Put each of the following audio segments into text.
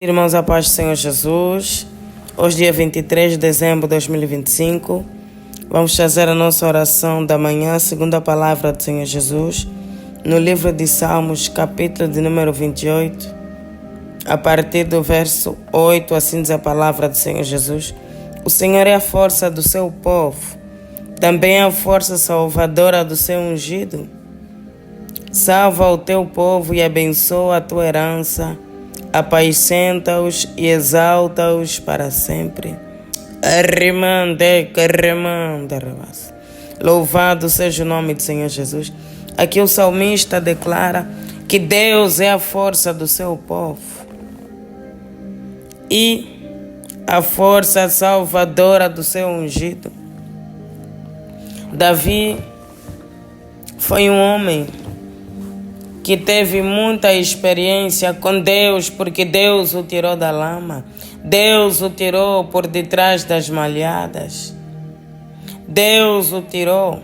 Irmãos, a paz do Senhor Jesus. Hoje, dia 23 de dezembro de 2025, vamos fazer a nossa oração da manhã, segundo a palavra do Senhor Jesus, no livro de Salmos, capítulo de número 28, a partir do verso 8, assim diz a palavra do Senhor Jesus. O Senhor é a força do seu povo, também é a força salvadora do seu ungido. Salva o teu povo e abençoa a tua herança. Apacenta-os e exalta-os para sempre. Louvado seja o nome do Senhor Jesus. Aqui o salmista declara que Deus é a força do seu povo e a força salvadora do seu ungido. Davi foi um homem que teve muita experiência com Deus, porque Deus o tirou da lama, Deus o tirou por detrás das malhadas, Deus o tirou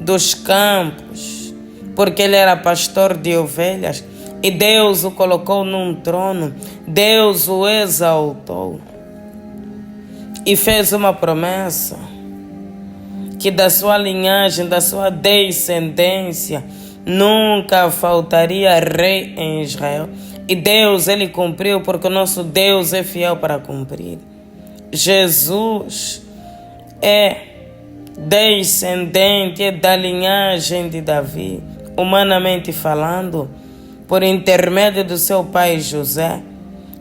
dos campos, porque ele era pastor de ovelhas, e Deus o colocou num trono, Deus o exaltou e fez uma promessa que da sua linhagem, da sua descendência, nunca faltaria rei em Israel. E Deus, ele cumpriu, porque o nosso Deus é fiel para cumprir. Jesus é descendente da linhagem de Davi, humanamente falando, por intermédio do seu pai José.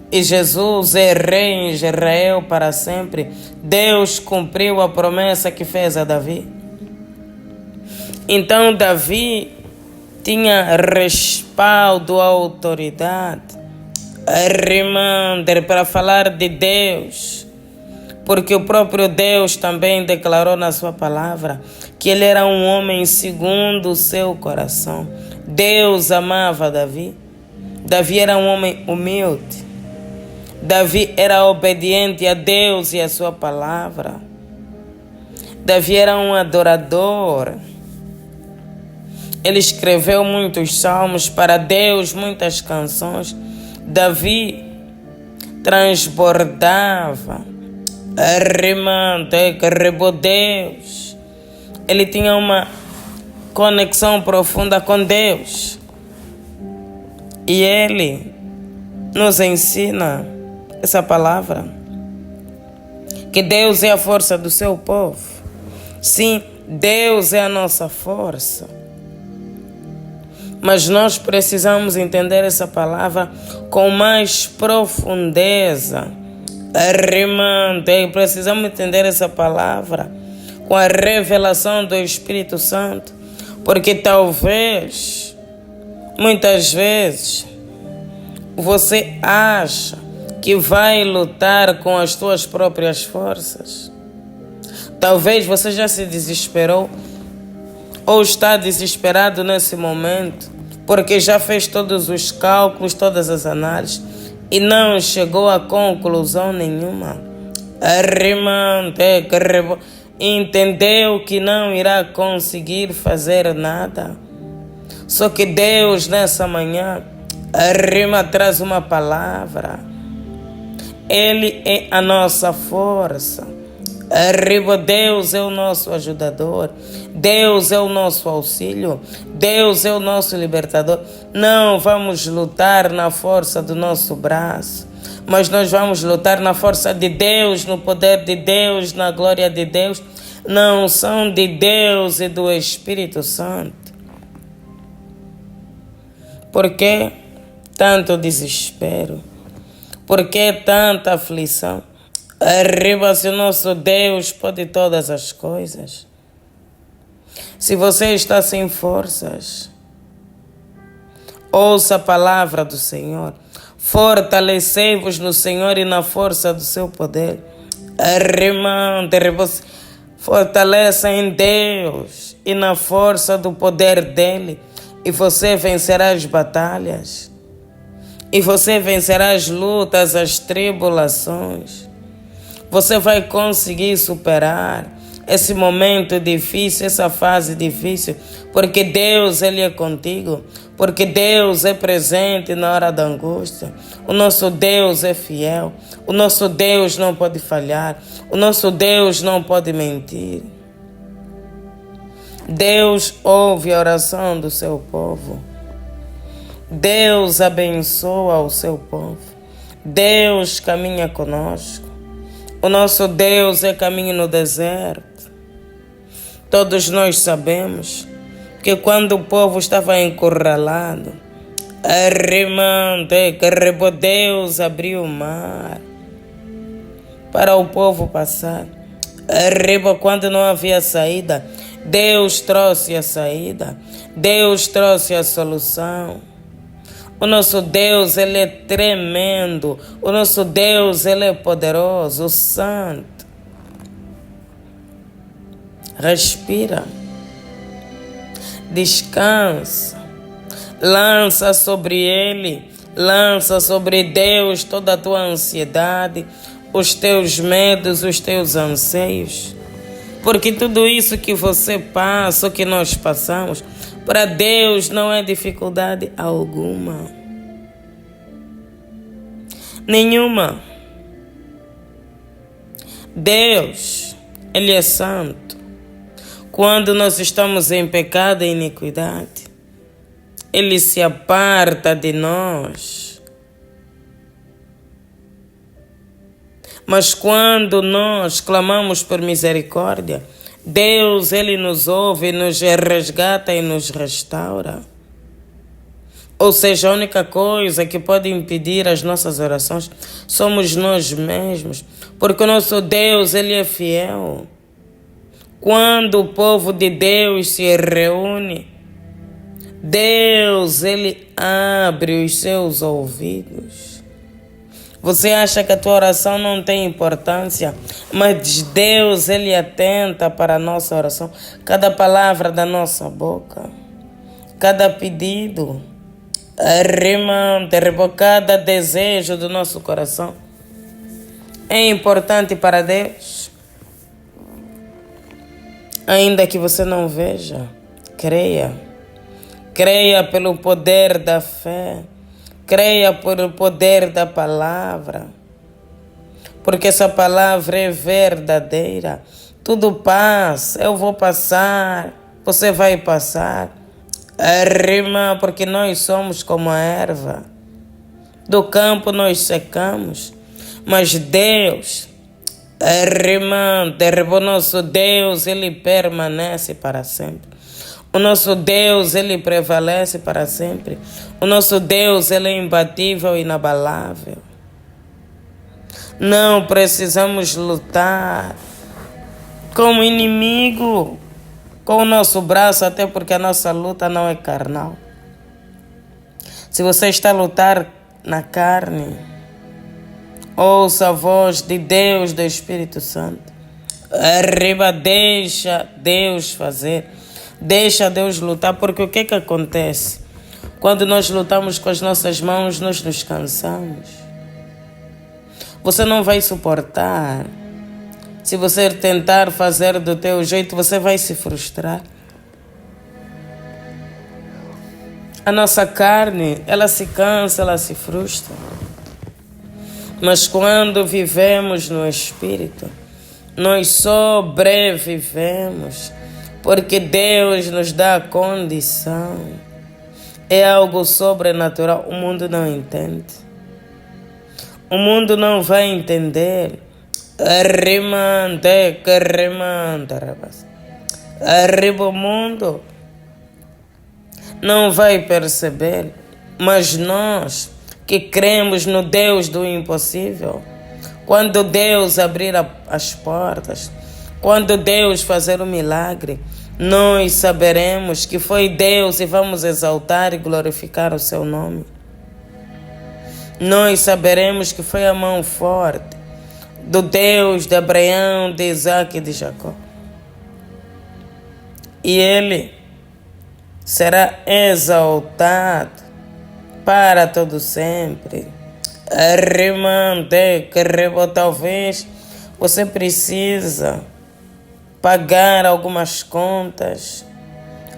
E Jesus é rei em Israel para sempre. Deus cumpriu a promessa que fez a Davi. Então Davi tinha respaldo, autoridade, para falar de Deus, porque o próprio Deus também declarou na sua palavra que ele era um homem segundo o seu coração. Deus amava Davi. Davi era um homem humilde. Davi era obediente a Deus e a sua palavra. Davi era um adorador. Ele escreveu muitos salmos para Deus, muitas canções. Davi transbordava, Deus. Ele tinha uma conexão profunda com Deus. E ele nos ensina essa palavra, que Deus é a força do seu povo. Sim, Deus é a nossa força, mas nós precisamos entender essa palavra com mais profundeza. Precisamos entender essa palavra com a revelação do Espírito Santo, porque talvez, muitas vezes, você acha que vai lutar com as tuas próprias forças. Talvez você já se desesperou ou está desesperado nesse momento, porque já fez todos os cálculos, todas as análises e não chegou a conclusão nenhuma. Entendeu que não irá conseguir fazer nada. Só que Deus nessa manhã traz uma palavra. Ele é a nossa força. Deus é o nosso ajudador. Deus é o nosso auxílio. Deus é o nosso libertador. Não vamos lutar na força do nosso braço, mas nós vamos lutar na força de Deus, no poder de Deus, na glória de Deus, na unção de Deus e do Espírito Santo. Por que tanto desespero? Por que tanta aflição? Se o nosso Deus pode todas as coisas. Se você está sem forças, ouça a palavra do Senhor. Fortalecei-vos no Senhor e na força do seu poder. Fortaleça em Deus e na força do poder dele, e você vencerá as batalhas. E você vencerá as lutas, as tribulações. Você vai conseguir superar. esse momento difícil, essa fase difícil, porque Deus, Ele é contigo, porque Deus é presente na hora da angústia. O nosso Deus é fiel, o nosso Deus não pode falhar, o nosso Deus não pode mentir. Deus ouve a oração do seu povo. Deus abençoa o seu povo. Deus caminha conosco. O nosso Deus é caminho no deserto. Todos nós sabemos que quando o povo estava encurralado, Deus abriu o mar para o povo passar. Quando não havia saída, Deus trouxe a saída. Deus trouxe a solução. O nosso Deus, Ele é tremendo. O nosso Deus, Ele é poderoso, santo. Respira. Descansa. Lança sobre Ele. Lança sobre Deus toda a tua ansiedade, os teus medos, os teus anseios. Porque tudo isso que você passa, o que nós passamos, para Deus não é dificuldade alguma. Nenhuma. Deus, Ele é santo. Quando nós estamos em pecado e iniquidade, Ele se aparta de nós. Mas quando nós clamamos por misericórdia, Deus, Ele nos ouve, nos resgata e nos restaura. Ou seja, a única coisa que pode impedir as nossas orações somos nós mesmos, porque o nosso Deus, Ele é fiel. Quando o povo de Deus se reúne, Deus, Ele abre os seus ouvidos. Você acha que a tua oração não tem importância, mas Deus, Ele atenta para a nossa oração. Cada palavra da nossa boca, cada pedido, cada desejo do nosso coração é importante para Deus. Ainda que você não veja, creia. Creia pelo poder da fé. Creia por o poder da palavra, porque essa palavra é verdadeira. Tudo passa, eu vou passar, você vai passar. Porque nós somos como a erva. Do campo nós secamos, mas Deus, o nosso Deus, Ele permanece para sempre. O nosso Deus, Ele prevalece para sempre. O nosso Deus, Ele é imbatível e inabalável. Não precisamos lutar como inimigo com o nosso braço, até porque a nossa luta não é carnal. Se você está a lutar na carne, ouça a voz de Deus, do Espírito Santo. Deixa Deus fazer. Deixa Deus lutar, porque o que acontece? Quando nós lutamos com as nossas mãos, nós nos cansamos. Você não vai suportar. Se você tentar fazer do teu jeito, você vai se frustrar. A nossa carne, ela se cansa, ela se frustra. Mas quando vivemos no Espírito, nós sobrevivemos. Porque Deus nos dá a condição. É algo sobrenatural. O mundo não entende. O mundo não vai entender. O mundo não vai perceber. Mas nós que cremos no Deus do impossível, quando Deus abrir as portas, quando Deus fazer um milagre, nós saberemos que foi Deus e vamos exaltar e glorificar o seu nome. Nós saberemos que foi a mão forte do Deus de Abraão, de Isaac e de Jacó. E Ele será exaltado para todo sempre. Talvez você precisa pagar algumas contas,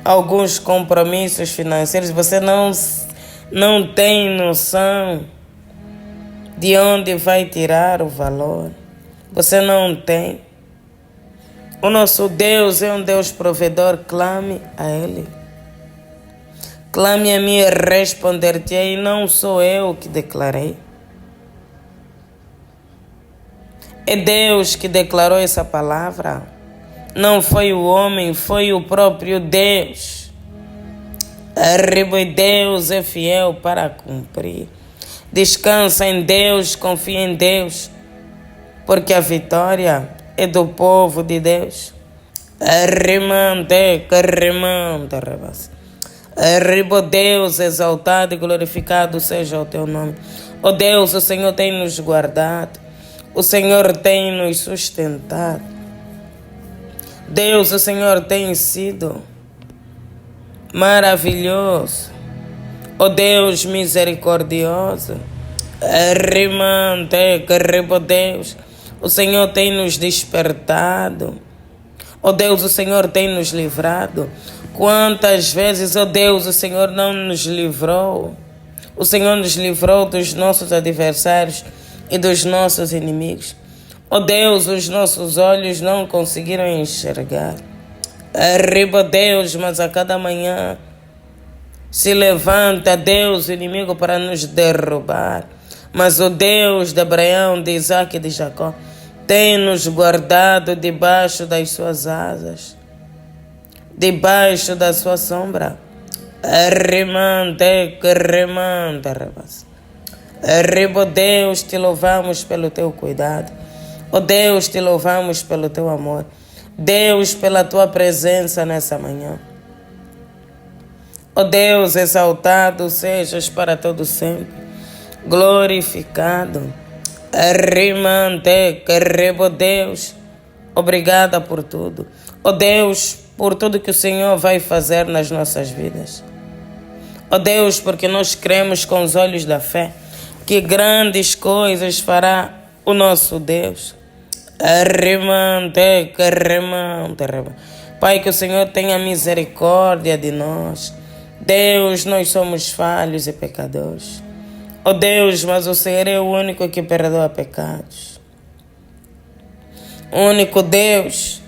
alguns compromissos financeiros. Você não tem noção de onde vai tirar o valor. Você não tem. O nosso Deus é um Deus provedor. Clame a Ele. Clame a mim e responder-te-ei. Não sou eu que declarei. É Deus que declarou essa palavra. Não foi o homem, foi o próprio Deus. Deus é fiel para cumprir. Descansa em Deus, confia em Deus, porque a vitória é do povo de Deus. Deus, exaltado e glorificado seja o teu nome. Ó Deus, o Senhor tem nos guardado. O Senhor tem nos sustentado. Deus, o Senhor tem sido maravilhoso. Ó Deus misericordioso. Deus, o Senhor tem nos despertado. Ó Deus, o Senhor tem nos livrado. Quantas vezes, ó Deus, o Senhor não nos livrou? O Senhor nos livrou dos nossos adversários e dos nossos inimigos. Ó Deus, os nossos olhos não conseguiram enxergar. Deus, mas a cada manhã se levanta, Deus, o inimigo, para nos derrubar. Mas o Deus de Abraão, de Isaac e de Jacó tem nos guardado debaixo das suas asas, debaixo da sua sombra. Deus, te louvamos pelo teu cuidado. Ó Deus, te louvamos pelo teu amor. Deus, pela tua presença nessa manhã. Ó Deus, exaltado sejas para todo sempre, glorificado. Deus, obrigada por tudo. Ó Deus, por tudo que o Senhor vai fazer nas nossas vidas. Ó Deus, porque nós cremos com os olhos da fé que grandes coisas fará o nosso Deus. Pai, que o Senhor tenha misericórdia de nós. Deus, nós somos falhos e pecadores. Ó Deus, mas o Senhor é o único que perdoa pecados. O único Deus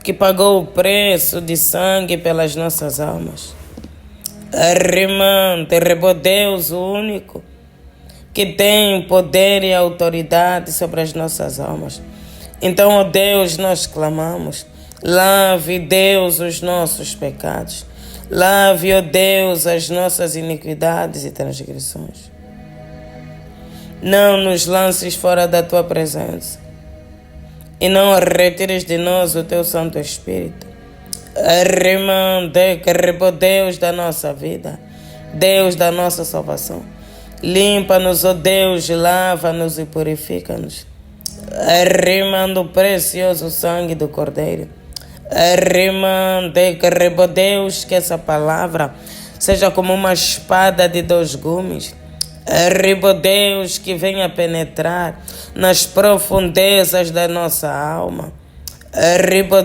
que pagou o preço de sangue pelas nossas almas. Deus, o único que tem poder e autoridade sobre as nossas almas. Então, ó Deus, nós clamamos. Lave, Deus, os nossos pecados. Lave, ó Deus, as nossas iniquidades e transgressões. Não nos lances fora da tua presença e não retires de nós o teu Santo Espírito. Deus da nossa vida, Deus da nossa salvação. Limpa-nos, ó Deus, lava-nos e purifica-nos. O precioso sangue do Cordeiro. Deus, que essa palavra seja como uma espada de 2 gumes. Deus, que venha penetrar nas profundezas da nossa alma.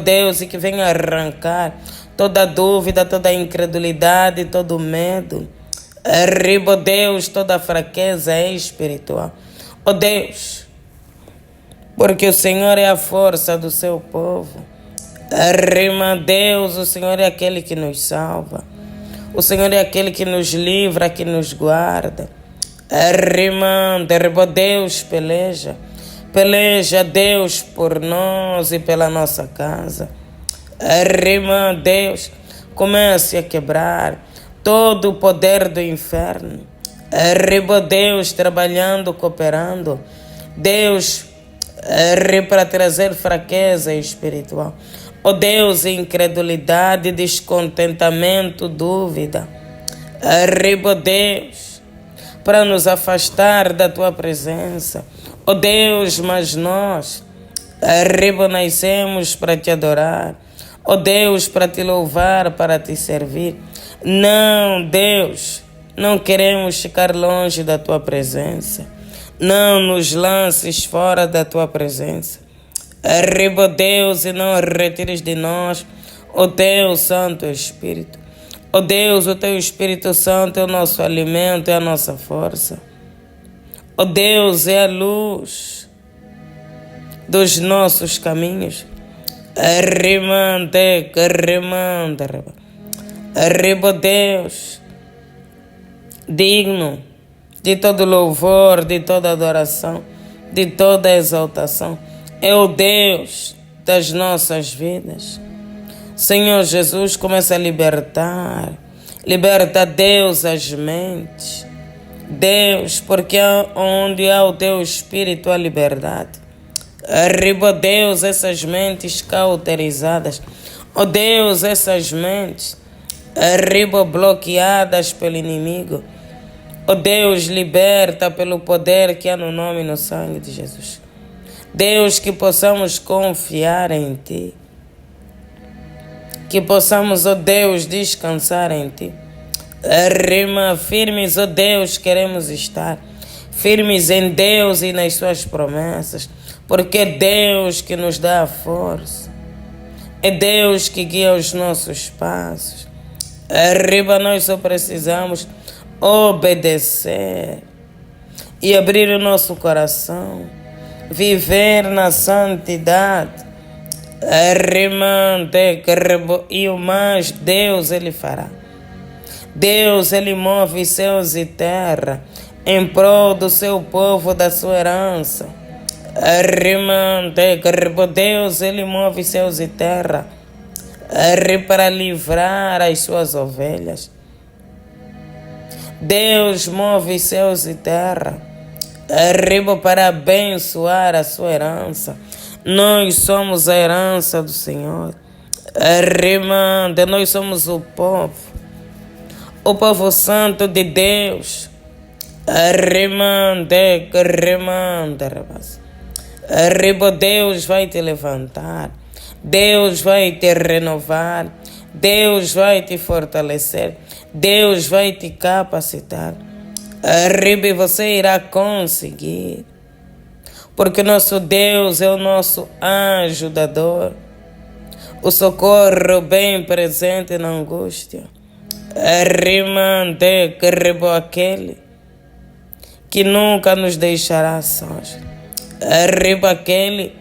Deus, e que venha arrancar toda dúvida, toda incredulidade, todo medo. Deus, toda fraqueza espiritual. Ó Deus, porque o Senhor é a força do seu povo. Deus, o Senhor é aquele que nos salva. O Senhor é aquele que nos livra, que nos guarda. Deus, peleja. Peleja, Deus, por nós e pela nossa casa. Deus, comece a quebrar todo o poder do inferno. Deus, trabalhando, cooperando. Deus, para trazer fraqueza espiritual. Ó Deus, incredulidade, descontentamento, dúvida. Deus, para nos afastar da tua presença. Ó Deus, mas nós nascemos para te adorar. Ó Deus, para te louvar, para te servir. Não, Deus, não queremos ficar longe da tua presença. Não nos lances fora da tua presença. Arriba, Deus, e não retires de nós o teu Santo Espírito. Ó Deus, o teu Espírito Santo é o nosso alimento, é a nossa força. Ó Deus, é a luz dos nossos caminhos. Arrimante, arrimante, arriba, Deus, digno de todo louvor, de toda adoração, de toda exaltação. É o Deus das nossas vidas. Senhor Jesus, começa a libertar. Liberta, Deus, as mentes. Deus, porque onde há o teu Espírito há liberdade. Arriba, Deus, essas mentes cauterizadas. Oh Deus, essas mentes arriba, bloqueadas pelo inimigo. Oh Deus, liberta pelo poder que há no nome e no sangue de Jesus. Deus, que possamos confiar em Ti. Que possamos, ó Deus, descansar em Ti. Rima, firmes, ó Deus, queremos estar. Firmes em Deus e nas Suas promessas. Porque é Deus que nos dá a força. É Deus que guia os nossos passos. Arriba, nós só precisamos obedecer e abrir o nosso coração. Viver na santidade. E o mais Deus Ele fará. Deus Ele move céus e terra em prol do seu povo, da sua herança. Deus Ele move céus e terra para livrar as suas ovelhas. Deus move céus e terra para abençoar a sua herança. Nós somos a herança do Senhor. Nós somos o povo santo de Deus. Deus vai te levantar. Deus vai te renovar. Deus vai te fortalecer. Deus vai te capacitar. E você irá conseguir. Porque nosso Deus é o nosso ajudador. O socorro bem presente na angústia. Aquele que nunca nos deixará sós. Aquele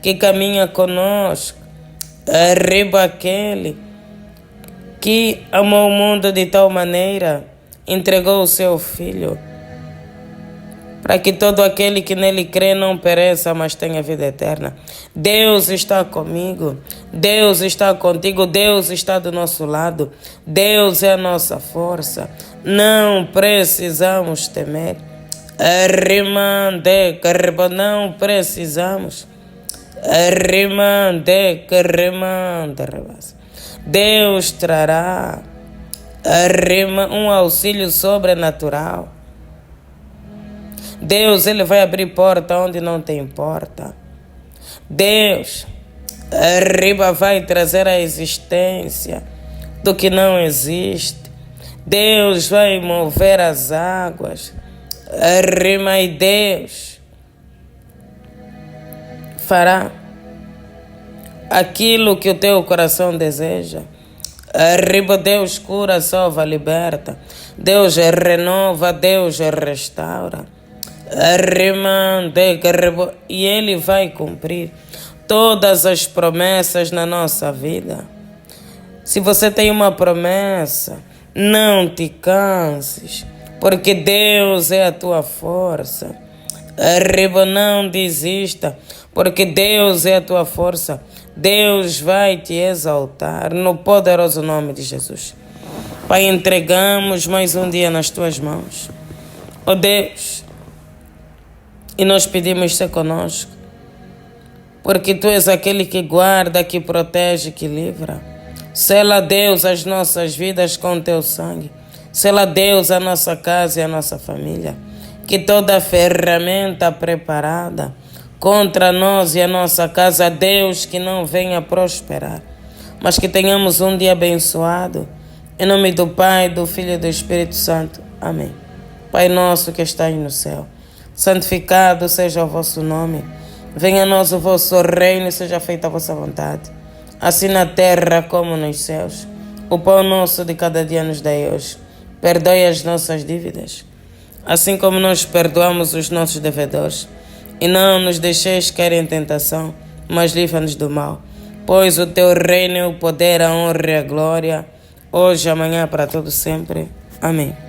que caminha conosco. Aquele que amou o mundo de tal maneira, entregou o seu Filho, para que todo aquele que nele crê não pereça, mas tenha vida eterna. Deus está comigo, Deus está contigo, Deus está do nosso lado, Deus é a nossa força, não precisamos temer. Não precisamos. Deus trará um auxílio sobrenatural. Deus, Ele vai abrir porta onde não tem porta. Deus, vai trazer a existência do que não existe. Deus vai mover as águas. E Deus fará aquilo que o teu coração deseja. Deus cura, salva, liberta. Deus renova, Deus restaura. E Ele vai cumprir todas as promessas na nossa vida. Se você tem uma promessa, não te canses, porque Deus é a tua força. Não desista, porque Deus é a tua força. Deus vai te exaltar no poderoso nome de Jesus. Pai, entregamos mais um dia nas tuas mãos. Ó Deus, e nós pedimos ser conosco, porque Tu és aquele que guarda, que protege, que livra. Sela, Deus, as nossas vidas com Teu sangue. Sela, Deus, a nossa casa e a nossa família. Que toda ferramenta preparada contra nós e a nossa casa, Deus, que não venha prosperar, mas que tenhamos um dia abençoado. Em nome do Pai, do Filho e do Espírito Santo. Amém. Pai nosso que estás no céu, santificado seja o vosso nome. Venha a nós o vosso reino e seja feita a vossa vontade, assim na terra como nos céus. O pão nosso de cada dia nos dai hoje. Perdoe as nossas dívidas, assim como nós perdoamos os nossos devedores. E não nos deixeis cair em tentação, mas livra-nos do mal. Pois o teu reino, o poder, a honra e a glória, hoje e amanhã para todo sempre. Amém.